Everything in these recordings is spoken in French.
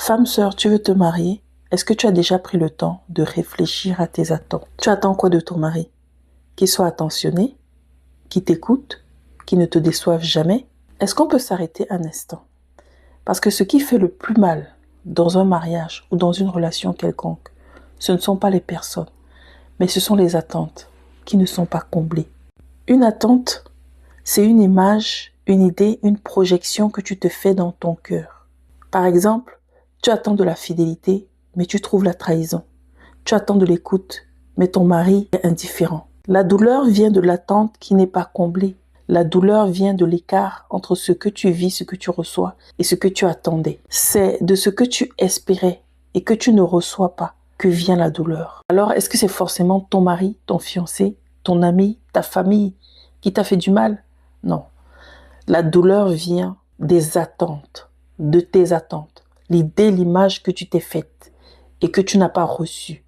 Femme, sœur, tu veux te marier? Est-ce que tu as déjà pris le temps de réfléchir à tes attentes? Tu attends quoi de ton mari? Qu'il soit attentionné, qu'il t'écoute, qu'il ne te déçoive jamais? Est-ce qu'on peut s'arrêter un instant? Parce que ce qui fait le plus mal dans un mariage ou dans une relation quelconque, ce ne sont pas les personnes, mais ce sont les attentes qui ne sont pas comblées. Une attente, c'est une image, une idée, une projection que tu te fais dans ton cœur. Par exemple, tu attends de la fidélité, mais tu trouves la trahison. Tu attends de l'écoute, mais ton mari est indifférent. La douleur vient de l'attente qui n'est pas comblée. La douleur vient de l'écart entre ce que tu vis, ce que tu reçois et ce que tu attendais. C'est de ce que tu espérais et que tu ne reçois pas que vient la douleur. Alors, est-ce que c'est forcément ton mari, ton fiancé, ton ami, ta famille qui t'a fait du mal? Non. La douleur vient des attentes, de tes attentes. L'idée, l'image que tu t'es faite et que tu n'as pas reçue.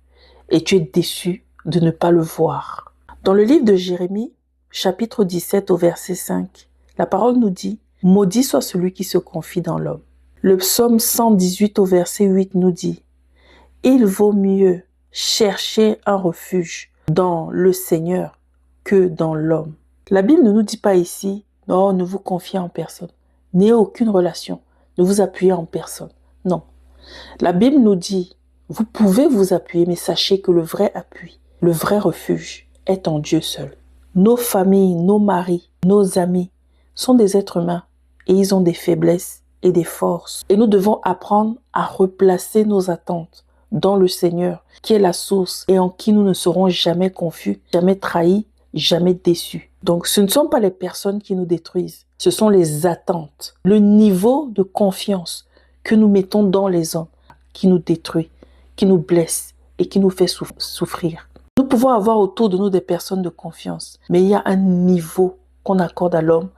Et tu es déçu de ne pas le voir. Dans le livre de Jérémie, chapitre 17 au verset 5, la parole nous dit « Maudit soit celui qui se confie dans l'homme ». Le psaume 118 au verset 8 nous dit « Il vaut mieux chercher un refuge dans le Seigneur que dans l'homme ». La Bible ne nous dit pas ici « Non, ne vous confiez en personne, n'ayez aucune relation, ne vous appuyez en personne ». Non. La Bible nous dit « Vous pouvez vous appuyer, mais sachez que le vrai appui, le vrai refuge est en Dieu seul ». Nos familles, nos maris, nos amis sont des êtres humains et ils ont des faiblesses et des forces. Et nous devons apprendre à replacer nos attentes dans le Seigneur, qui est la source et en qui nous ne serons jamais confus, jamais trahis, jamais déçus. Donc ce ne sont pas les personnes qui nous détruisent, ce sont les attentes, le niveau de confiance que nous mettons dans les hommes qui nous détruit, qui nous blesse et qui nous fait souffrir. Nous pouvons avoir autour de nous des personnes de confiance, mais il y a un niveau qu'on accorde à l'homme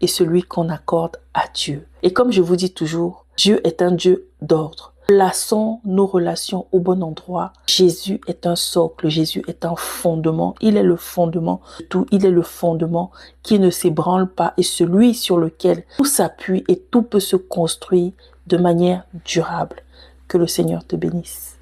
et celui qu'on accorde à Dieu. Et comme je vous dis toujours, Dieu est un Dieu d'ordre. Plaçons nos relations au bon endroit. Jésus est un socle, Jésus est un fondement. Il est le fondement de tout, il est le fondement qui ne s'ébranle pas et celui sur lequel tout s'appuie et tout peut se construire de manière durable. Que le Seigneur te bénisse.